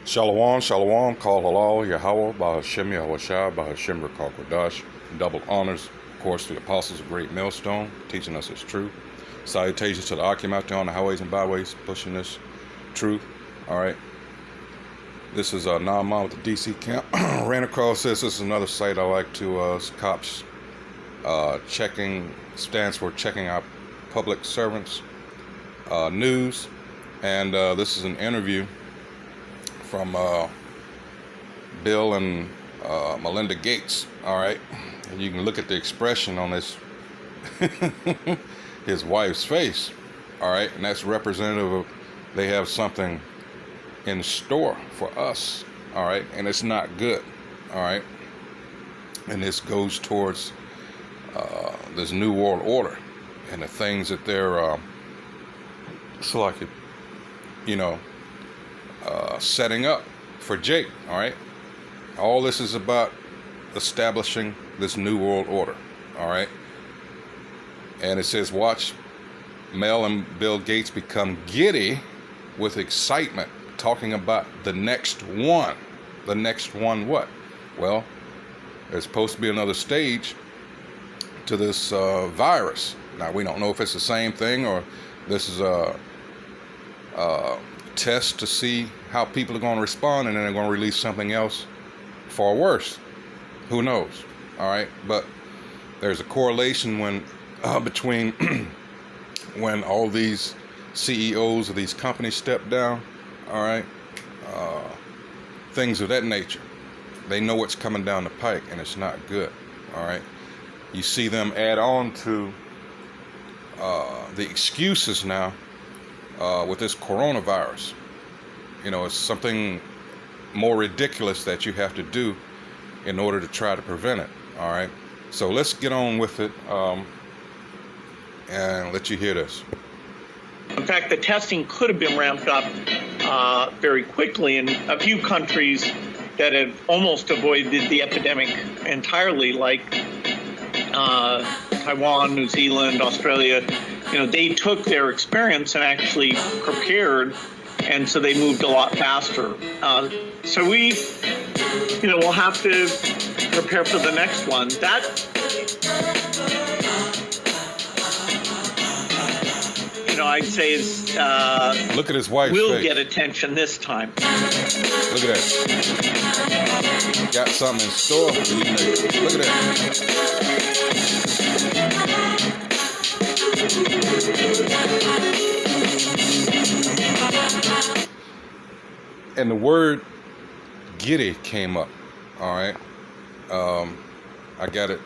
Shalom, shalom, call halal, Yahweh, Bahashem, Yahushua, Bahashem, Rakal Kodash. Double honors, of course, to the apostles of Great Millstone, teaching us his truth. Salutations to the Akim out there on the highways and byways, pushing this truth. All right. This is Naaman with the DC camp. Ran across this. This is another site I like to, cops checking, stands for checking out public servants news. And this is an interview from Bill and Melinda Gates. All right, and you can look at the expression on this his wife's face. All right, and that's representative of they have something in store for us. All right, and it's not good. All right, and this goes towards this new world order and the things that they're selected, setting up for Jake. All right, all this is about establishing this new world order. All right, and it says, watch Mel and Bill Gates become giddy with excitement, talking about the next one. The next one what? Well, there's supposed to be another stage to this virus. Now, we don't know if it's the same thing or this is a test to see how people are going to respond, and then they're going to release something else far worse. Who knows? All right, but there's a correlation between when all these CEOs of these companies step down. All right, things of that nature. They know what's coming down the pike, and it's not good. All right, you see them add on to the excuses now with this coronavirus. It's something more ridiculous that you have to do in order to try to prevent it. All right, so let's get on with it and let you hear this. In fact, the testing could have been ramped up very quickly in a few countries that have almost avoided the epidemic entirely, like Taiwan, New Zealand, Australia. They took their experience and actually prepared, and so they moved a lot faster. So we'll have to prepare for the next one. I'd say is look at his wife's will face. Get attention this time. Look at that. Got something in store for you niggas. Look at that. And the word giddy came up. All right. I got it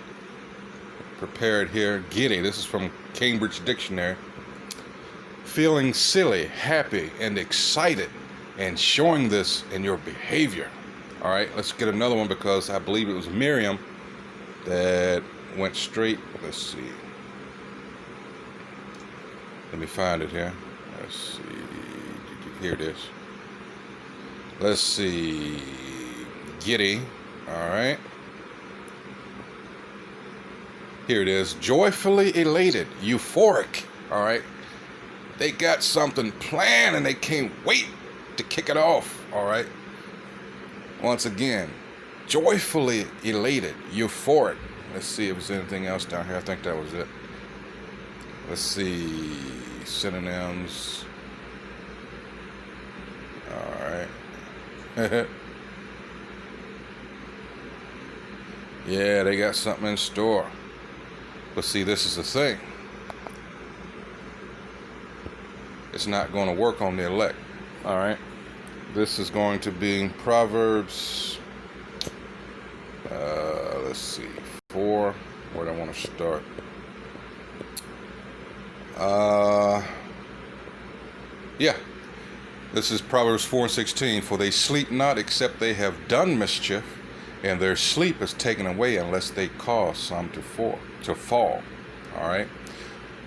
prepared here. Giddy. This is from Cambridge Dictionary. Feeling silly, happy, and excited, and showing this in your behavior. All right, let's get another one because I believe it was Miriam that went straight. Let's see. Let me find it here. Let's see. Here it is. Let's see. Giddy. All right. Here it is. Joyfully elated, euphoric. All right. They got something planned and they can't wait to kick it off. All right. Once again, joyfully elated, euphoric. Let's see if there's anything else down here. I think that was it. Let's see. Synonyms. All right. Yeah, they got something in store. But see, this is the thing. It's not going to work on the elect. All right. This is going to be Proverbs. Let's see. 4. Where do I want to start? Yeah. This is Proverbs 4:16. For they sleep not except they have done mischief, and their sleep is taken away unless they cause some to fall. All right.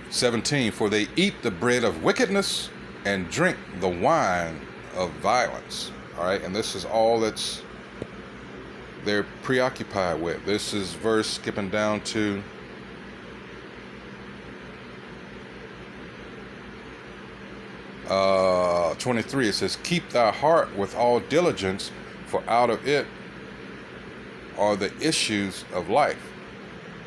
17, for they eat the bread of wickedness and drink the wine of violence. All right, and this is all they're preoccupied with. This is verse skipping down to 23, it says, keep thy heart with all diligence, for out of it are the issues of life.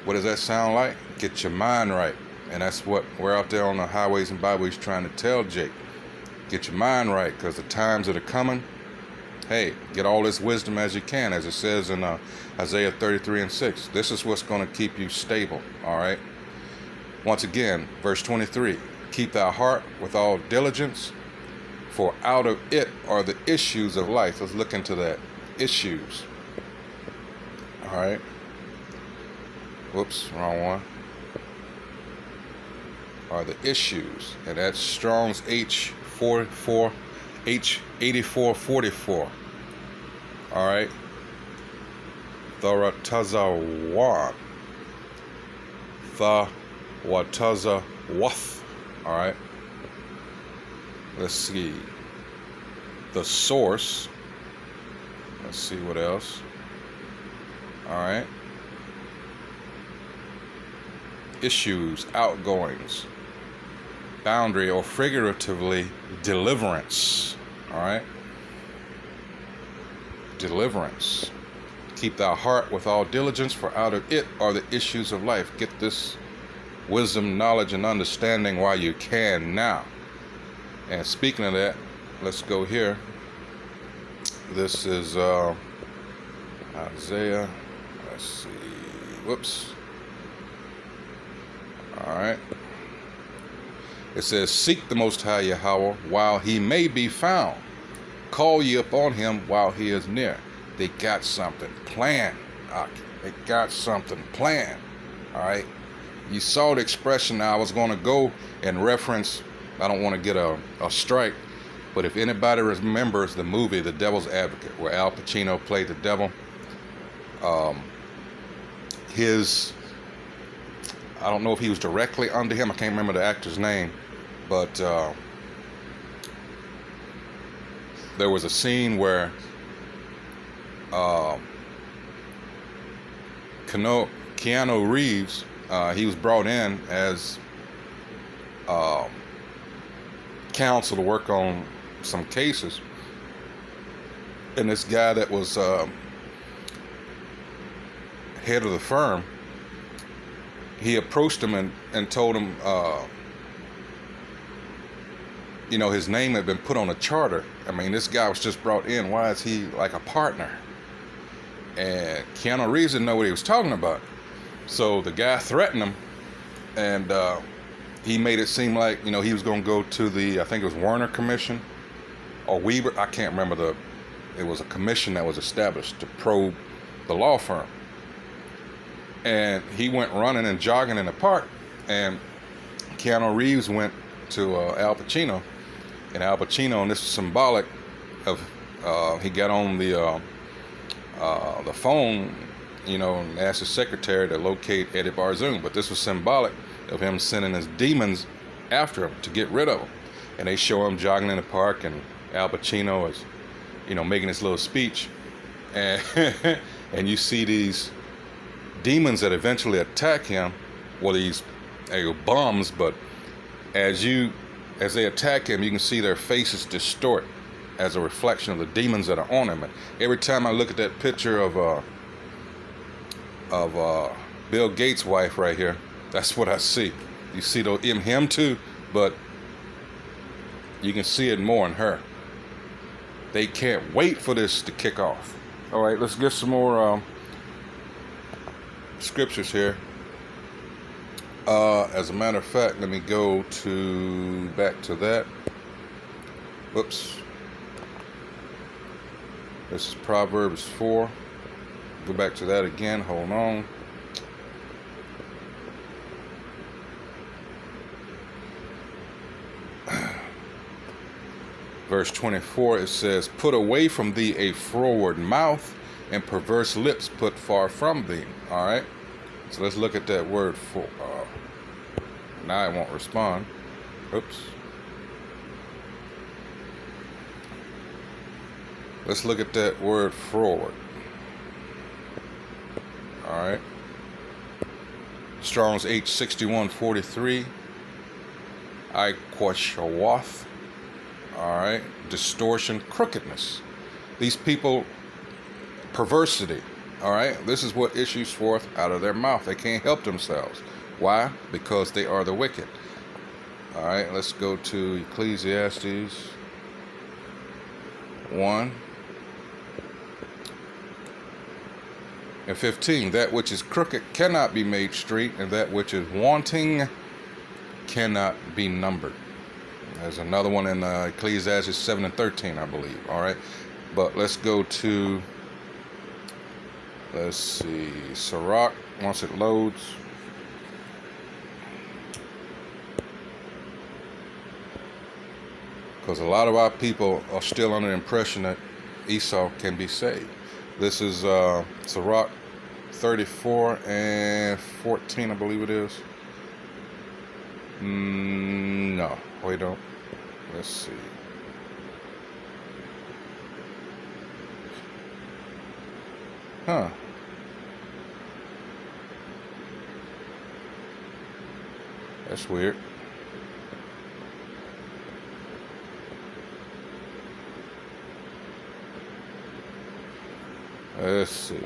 What does that sound like? Get your mind right. And that's what we're out there on the highways and byways trying to tell Jake. Get your mind right, because the times that are coming, hey, get all this wisdom as you can, as it says in Isaiah 33:6. This is what's going to keep you stable, all right? Once again, verse 23, keep thy heart with all diligence, for out of it are the issues of life. Let's look into that. Issues. All right. Whoops, wrong one. Are the issues. And that's Strong's H8444. All right. Tharatazawan. Thawatazawath. All right. Let's see. The source. Let's see what else. All right. Issues, outgoings, boundary, or figuratively, deliverance. All right. Deliverance. Keep thy heart with all diligence, for out of it are the issues of life. Get this wisdom, knowledge, and understanding while you can now. And speaking of that, let's go here. This is Isaiah. Let's see. Whoops. All right. It says, seek the Most High Yahweh while he may be found. Call ye upon him while he is near. They got something planned. They got something planned. All right. You saw the expression. I was going to go and reference, I don't want to get a strike, but if anybody remembers the movie The Devil's Advocate, where Al Pacino played the devil, I don't know if he was directly under him. I can't remember the actor's name, but there was a scene where Keanu Reeves, he was brought in as counsel to work on some cases, and this guy that was head of the firm, he approached him and told him, his name had been put on a charter. I mean, this guy was just brought in. Why is he like a partner? And Keanu Reeves didn't know what he was talking about. So the guy threatened him, and he made it seem like, he was going to go to the, I think it was Warner Commission or Weber. I can't remember it was a commission that was established to probe the law firm. And he went running and jogging in the park, and Keanu Reeves went to Al Pacino, and Al Pacino, and this is symbolic of, he got on the phone, and asked his secretary to locate Eddie Barzoon, but this was symbolic of him sending his demons after him to get rid of him. And they show him jogging in the park, and Al Pacino is, making this little speech, and and you see these demons that eventually attack him. Well, these bums, but as they attack him, you can see their faces distort as a reflection of the demons that are on him. And every time I look at that picture of Bill Gates' wife right here, that's what I see. You see him too, but you can see it more in her. They can't wait for this to kick off. All right, let's get some more scriptures here. As a matter of fact, let me go back to that. Whoops. This is Proverbs 4. Go back to that again. Hold on. Verse 24, it says, put away from thee a froward mouth, and perverse lips put far from thee. All right. So let's look at that word for. Now it won't respond. Oops. Let's look at that word froward. All right. Strong's H6143. I Quashawath. All all right, distortion, crookedness. These people, perversity, all right, this is what issues forth out of their mouth. They can't help themselves. Why? Because they are the wicked. All right, let's go to Ecclesiastes 1 and 15. That which is crooked cannot be made straight, and that which is wanting cannot be numbered. There's another one in Ecclesiastes 7 and 13, I believe. All right, but let's go to, let's see, Sirach, once it loads. Because a lot of our people are still under the impression that Esau can be saved. This is Sirach 34 and 14, I believe it is. No, wait, don't. Let's see. Huh. That's weird. Let's see.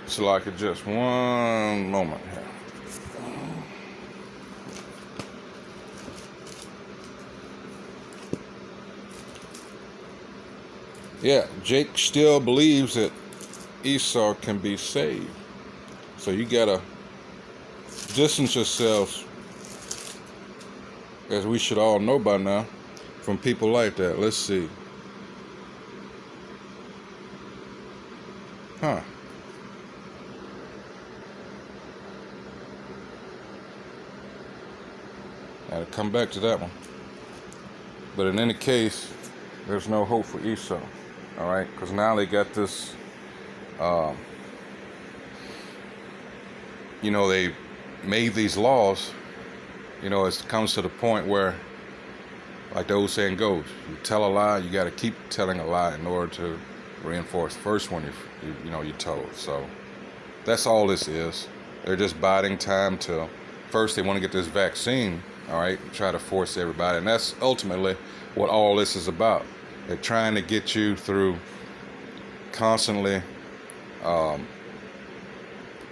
It's like just one moment here. Yeah, Jake still believes that Esau can be saved. So you gotta distance yourselves, as we should all know by now, from people like that. Let's see. Huh. Gotta come back to that one. But in any case, there's no hope for Esau. All right, because now they got this, they made these laws. It comes to the point where, like the old saying goes, you tell a lie, you got to keep telling a lie in order to reinforce the first one you told. So that's all this is. They're just biding time till first they want to get this vaccine, all right, try to force everybody. And that's ultimately what all this is about. They're trying to get you through constantly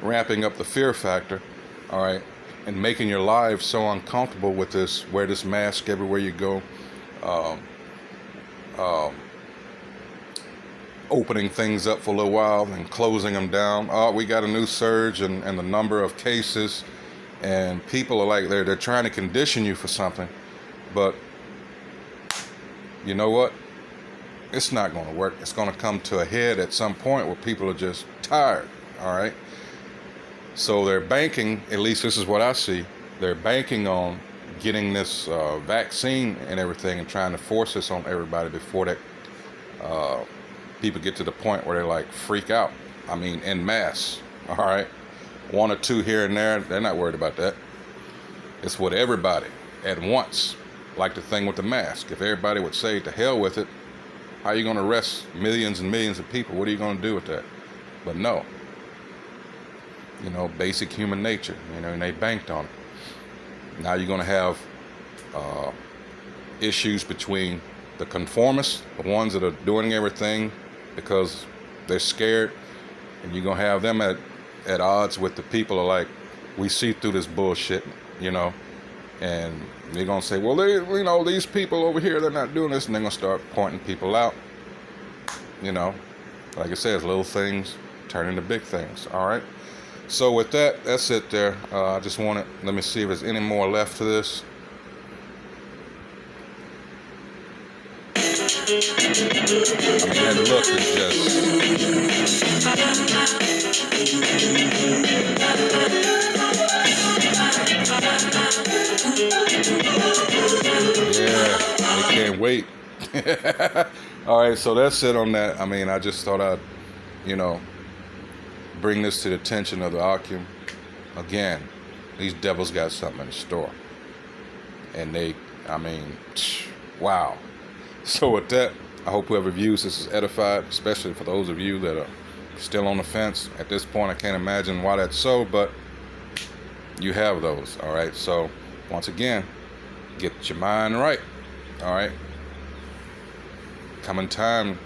ramping up the fear factor, all right, and making your life so uncomfortable with this, wear this mask everywhere you go, opening things up for a little while and closing them down. Oh, we got a new surge and the number of cases, and people are like, they're trying to condition you for something, but you know what? It's not going to work. It's going to come to a head at some point where people are just tired, all right? So they're banking, at least this is what I see, they're banking on getting this vaccine and everything and trying to force this on everybody before that people get to the point where they like freak out. I mean, en masse, all right? One or two here and there, they're not worried about that. It's with everybody at once, like the thing with the mask. If everybody would say, to hell with it, how are you going to arrest millions and millions of people? What are you going to do with that? But no. Basic human nature, and they banked on it. Now you're going to have issues between the conformists, the ones that are doing everything because they're scared, and you're going to have them at odds with the people who are like, we see through this bullshit, and they're going to say, well, these people over here, they're not doing this, and they're going to start pointing people out. Like it says, little things turn into big things, all right? So with that, that's it there. I just wanted, let me see if there's any more left to this. I mean, that look is just... Yeah, I can't wait. All right, so that's it on that. I mean, I just thought I'd, bring this to the attention of the Akim. Again, these devils got something in store. And wow. So with that, I hope whoever views this is edified, especially for those of you that are still on the fence. At this point, I can't imagine why that's so, but you have those. All right. So once again, get your mind right. All right. Coming time,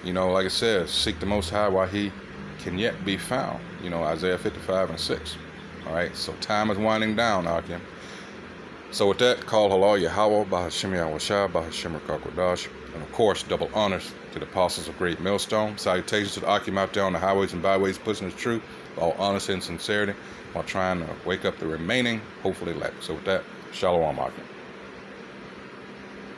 like I said, seek the Most High while He can yet be found. Isaiah 55:6. All right. So time is winding down, Akim. So with that, call halal Yahweh, Bahashim Yahushua, Bahashim Rakakwadash, and of course, double honors to the apostles of Great Millstone. Salutations to the Akim out there on the highways and byways, pushing the truth, all honesty and sincerity, while trying to wake up the remaining, hopefully, elect. So with that, Shalom, Akim.